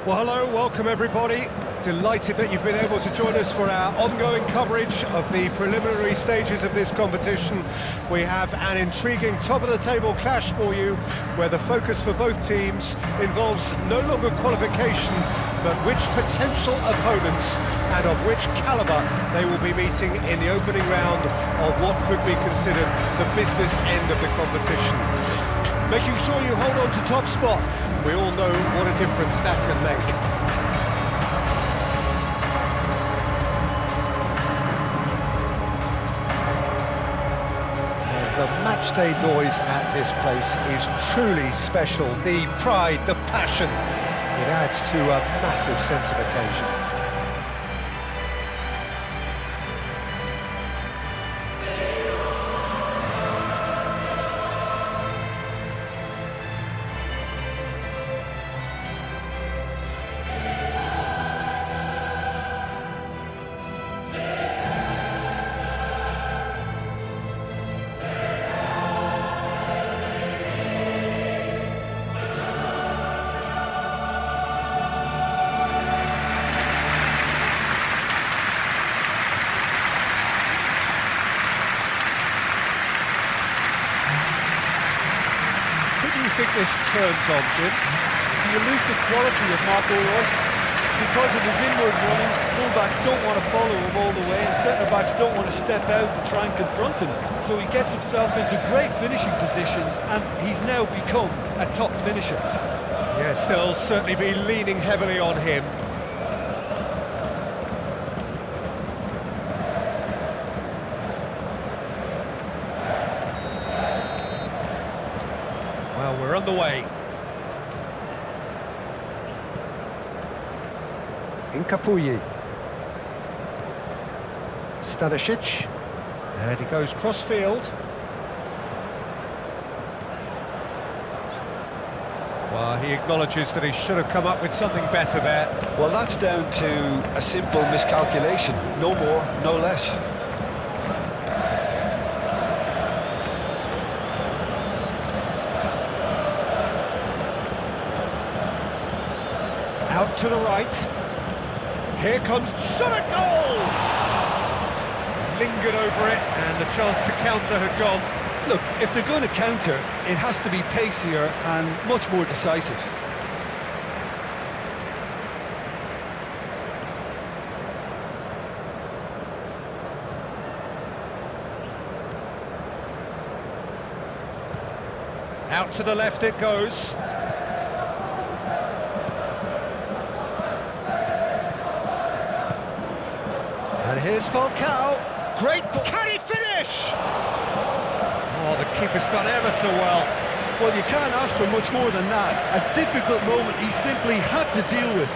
Well, hello, welcome everybody. Delighted that you've been able to join us for our ongoing coverage of the preliminary stages of this competition. We have an intriguing top-of-the-table clash for you, where the focus for both teams involves no longer qualification, but which potential opponents and of which calibre they will be meeting in the opening round of what could be considered the business end of the competition. Making sure you hold on to top spot. We all know what a difference that can make. The matchday noise at this place is truly special. The pride, the passion, it adds to a massive sense of occasion. I think this turns on, Jim. The elusive quality of Marco Reus. Because of his inward running, fullbacks don't want to follow him all the way, and centre-backs don't want to step out to try and confront him. So he gets himself into great finishing positions, and he's now become a top finisher. Yes, they'll certainly be leaning heavily on him. Well, we're on the way. Incapuyi. Stanisic. And he goes cross-field. Well, he acknowledges that he should have come up with something better there. Well, that's down to a simple miscalculation. No more, no less. Out to the right. Here comes shot at goal! Lingered over it, and the chance to counter had gone. Look, if they're going to counter, it has to be pacier and much more decisive. Out to the left it goes. And here's Falcao. Great, can he finish? Oh, the keeper's done ever so well. Well, you can't ask for much more than that. A difficult moment he simply had to deal with.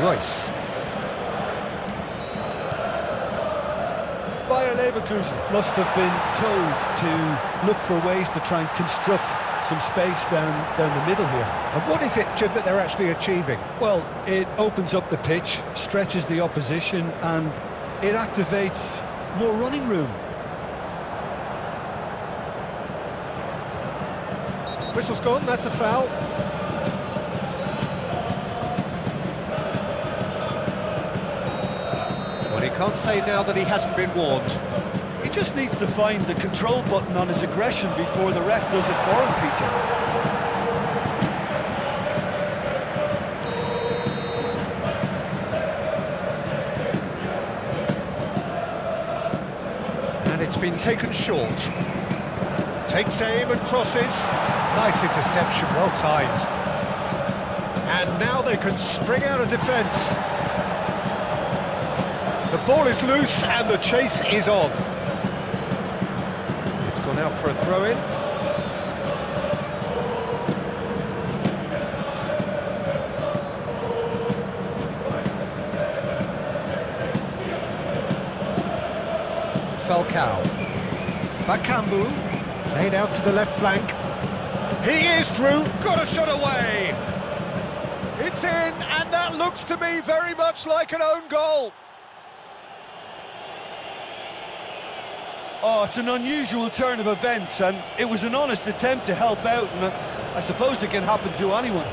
Reus. Bayer Leverkusen must have been told to look for ways to try and construct some space down the middle here. And what is it, Jim, that they're actually achieving? Well, it opens up the pitch, stretches the opposition, and it activates more running room. Whistle's gone, that's a foul. Well, he can't say now that he hasn't been warned. He just needs to find the control button on his aggression before the ref does it for him, Peter. And it's been taken short. Takes aim and crosses. Nice interception, well timed. And now they can spring out of defence. The ball is loose and the chase is on. It's gone out for a throw-in. Falcao. Bakambu. Laid out to the left flank. He is through, got a shot away! It's in, and that looks to me very much like an own goal. Oh, it's an unusual turn of events, and it was an honest attempt to help out, and I suppose it can happen to anyone.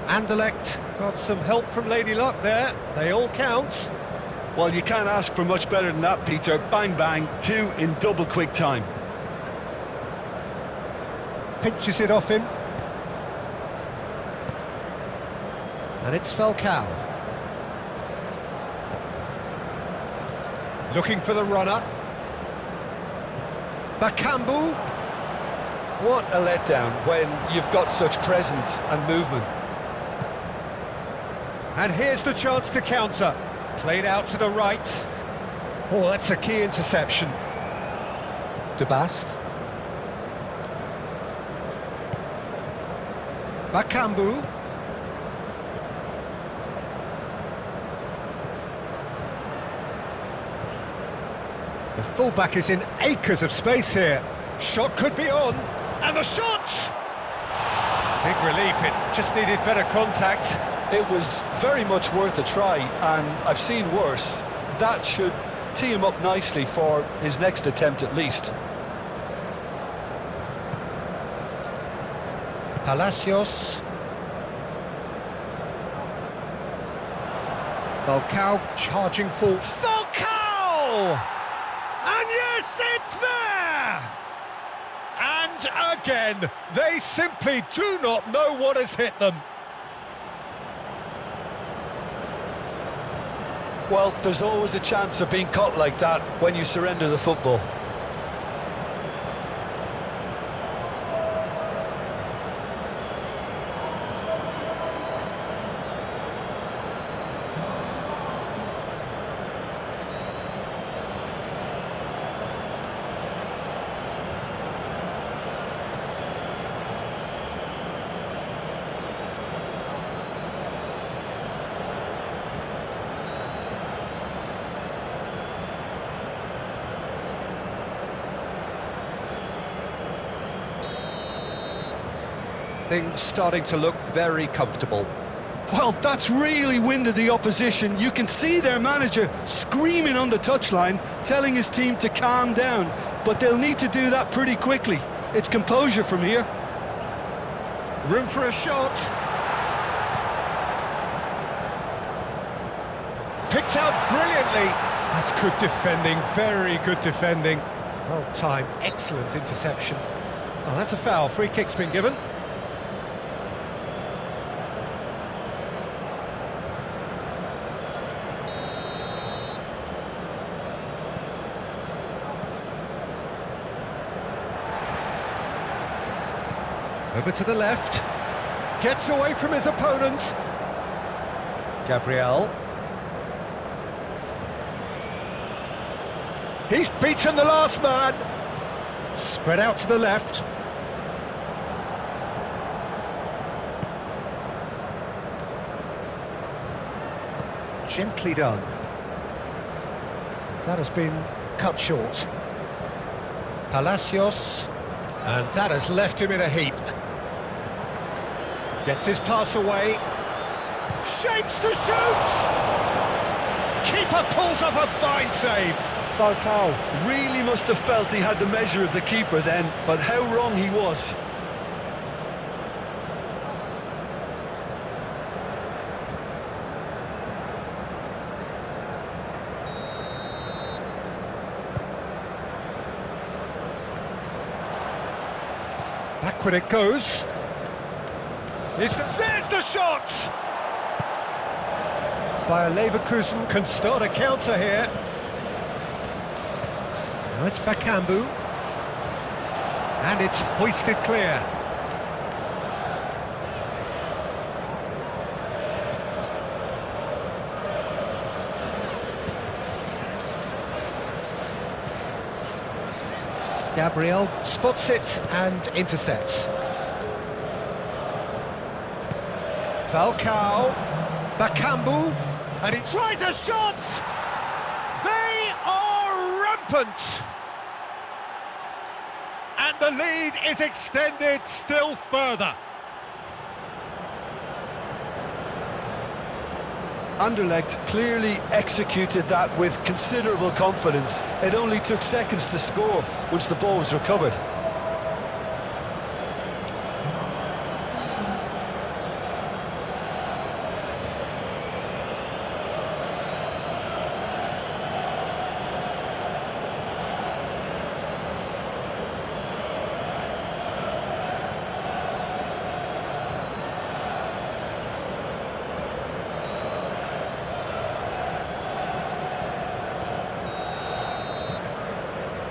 Anderlecht got some help from Lady Luck there. They all count. Well, you can't ask for much better than that, Peter. Bang, bang, 2 in double quick time. Pinches it off him. And it's Falcao. Looking for the runner. Bakambu. What a letdown when you've got such presence and movement. And here's the chance to counter. Played out to the right. Oh, that's a key interception. De Bast. Bakambu. The fullback is in acres of space here. Shot could be on. And the shot! Big relief, it just needed better contact. It was very much worth a try, and I've seen worse. That should tee him up nicely for his next attempt at least. Palacios. Falcao charging for Falcao! And yes, it's there! And again, they simply do not know what has hit them. Well, there's always a chance of being caught like that when you surrender the football. Things starting to look very comfortable. Well, that's really winded the opposition. You can see their manager screaming on the touchline, telling his team to calm down. But they'll need to do that pretty quickly. It's composure from here. Room for a shot. Picked out brilliantly. That's good defending, very good defending. Well timed, excellent interception. Oh, that's a foul. Free kick's been given. Over to the left, gets away from his opponent. Gabriel. He's beaten the last man. Spread out to the left. Gently done. That has been cut short. Palacios. And that has left him in a heap. Gets his pass away. Shapes to shoot! Keeper pulls up a fine save. Falcao really must have felt he had the measure of the keeper then, but how wrong he was. Backward it goes. There's the shot! Bayer Leverkusen can start a counter here. Now it's Bakambu. And it's hoisted clear. Gabriel spots it and intercepts. Falcao, Bakambu, and he tries a shot! They are rampant! And the lead is extended still further. Anderlecht clearly executed that with considerable confidence. It only took seconds to score once the ball was recovered.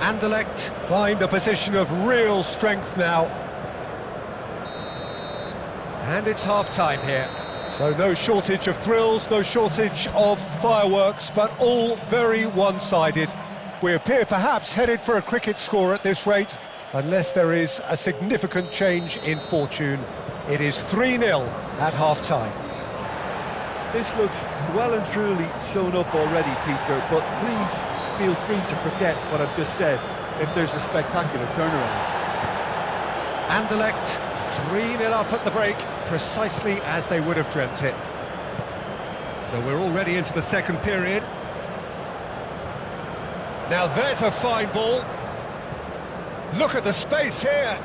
Anderlecht find a position of real strength now. And it's half-time here. So no shortage of thrills, no shortage of fireworks, but all very one-sided. We appear perhaps headed for a cricket score at this rate, unless there is a significant change in fortune. It is 3-0 at half-time. This looks well and truly sewn up already, Peter, but please feel free to forget what I've just said if there's a spectacular turnaround. Anderlecht 3-0 up at the break, precisely as they would have dreamt it. So we're already into the second period. Now there's a fine ball. Look at the space here.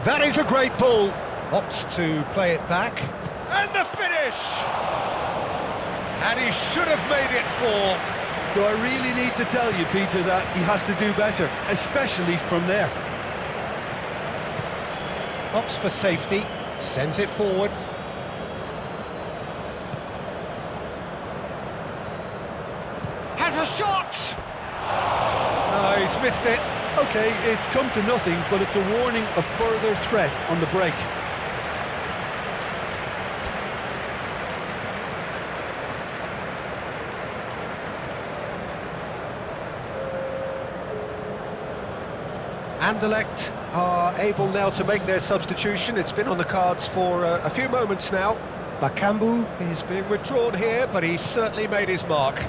That is a great ball. Opts to play it back. And the finish! And he should have made it 4. Do I really need to tell you, Peter, that he has to do better, especially from there? Opts for safety, sends it forward. Has a shot! No, he's missed it. Okay, it's come to nothing, but it's a warning of further threat on the break. Anderlecht are able now to make their substitution. It's been on the cards for a few moments now. Bakambu is being withdrawn here, but he's certainly made his mark.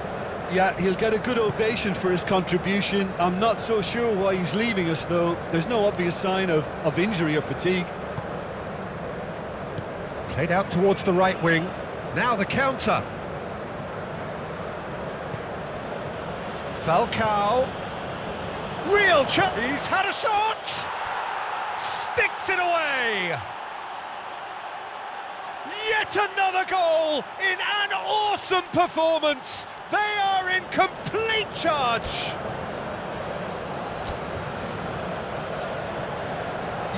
Yeah, he'll get a good ovation for his contribution. I'm not so sure why he's leaving us, though. There's no obvious sign of injury or fatigue. Played out towards the right wing. Now the counter. Falcao. Real chance. He's had a shot. Sticks it away. Yet another goal in an awesome performance. They are in complete charge.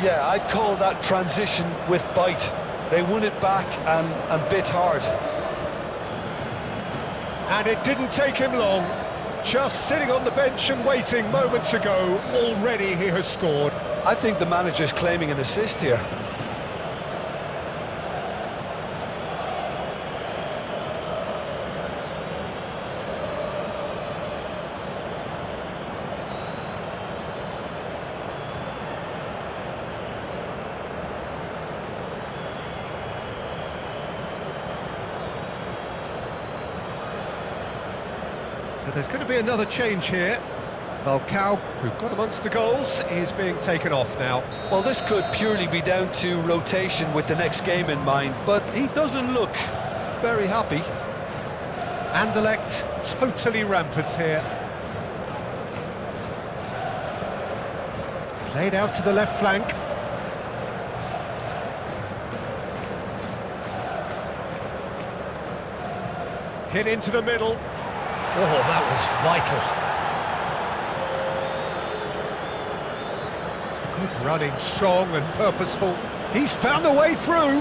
Yeah, I'd call that transition with bite. They won it back and bit hard. And it didn't take him long. Just sitting on the bench and waiting moments ago, already he has scored. I think the manager's claiming an assist here. So there's going to be another change here. Falcao, who got amongst the goals, is being taken off now. Well, this could purely be down to rotation with the next game in mind, but he doesn't look very happy. Anderlecht totally rampant here. Played out to the left flank. Hit into the middle. Oh, that was vital. Good running, strong and purposeful. He's found a way through.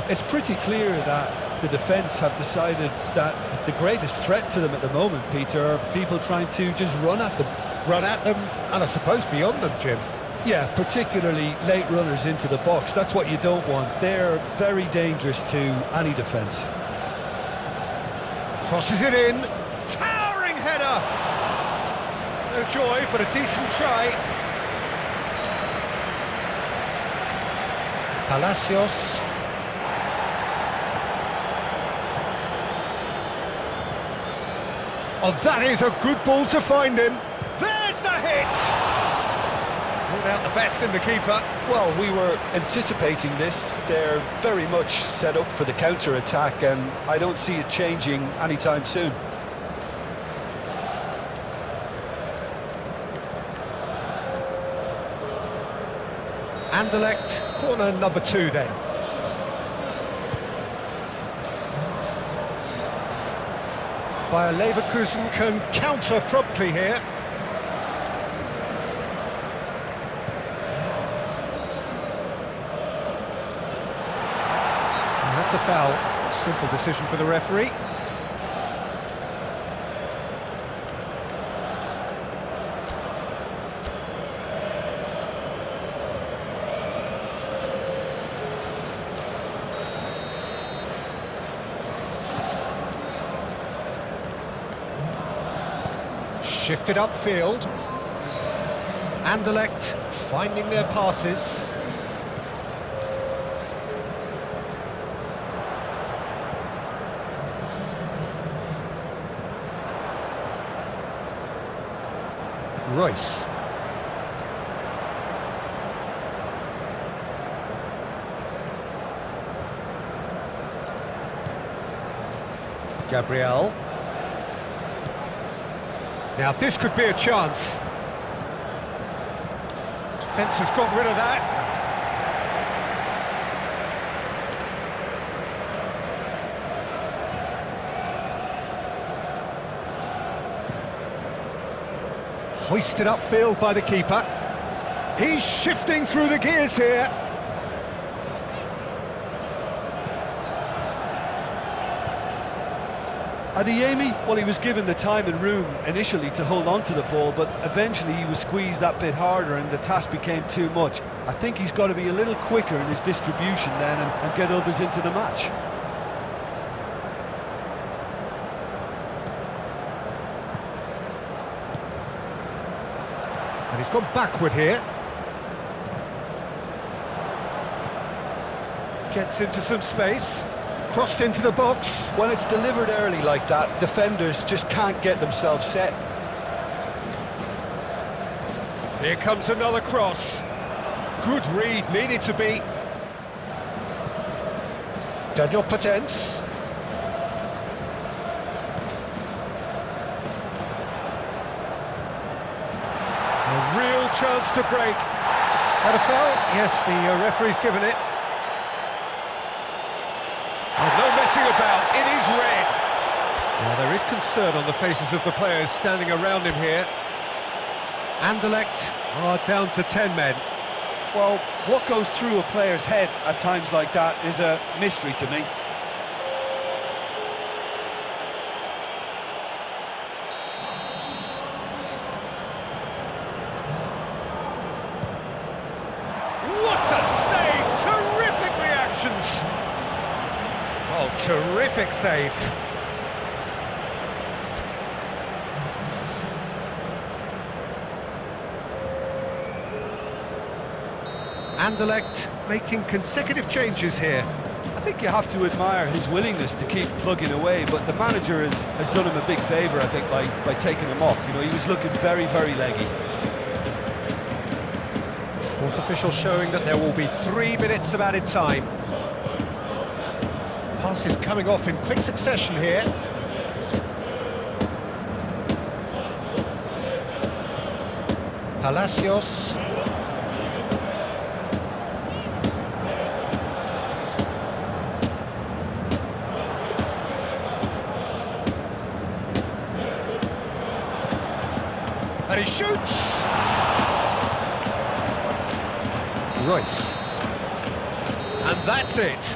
It's pretty clear that the defence have decided that the greatest threat to them at the moment, Peter, are people trying to just run at them. Run at them, and I suppose beyond them, Jim. Yeah, particularly late runners into the box. That's what you don't want. They're very dangerous to any defence. Crosses it in. Towering header. No joy, but a decent try. Palacios. Oh, that is a good ball to find him. There's the hit. Pulled out the best in the keeper. Well, we were anticipating this. They're very much set up for the counter-attack, and I don't see it changing anytime soon. Anderlecht, corner number 2 then. Bayer Leverkusen can counter promptly here. That's a foul. Simple decision for the referee. Shifted upfield. Anderlecht finding their passes. Royce. Gabriel. Now this could be a chance. Defence has got rid of that. Hoisted upfield by the keeper. He's shifting through the gears here. Adeyemi, well, he was given the time and room initially to hold on to the ball, but eventually he was squeezed that bit harder and the task became too much. I think he's got to be a little quicker in his distribution then and get others into the match. And he's gone backward here. Gets into some space. Crossed into the box. When it's delivered early like that, defenders just can't get themselves set. Here comes another cross. Good read, needed to be. Daniel Potence. A real chance to break. Had a foul? Yes, the referee's given it. No messing about, it is red. Now there is concern on the faces of the players standing around him here. Anderlecht are down to 10 men. Well, what goes through a player's head at times like that is a mystery to me. What a save! Terrific reactions! Oh, terrific save. Anderlecht making consecutive changes here. I think you have to admire his willingness to keep plugging away, but the manager has done him a big favour, I think, by taking him off. You know, he was looking very, very leggy. Fourth official showing that there will be 3 minutes of added time. Passes coming off in quick succession here. Palacios. And he shoots! Royce. And that's it.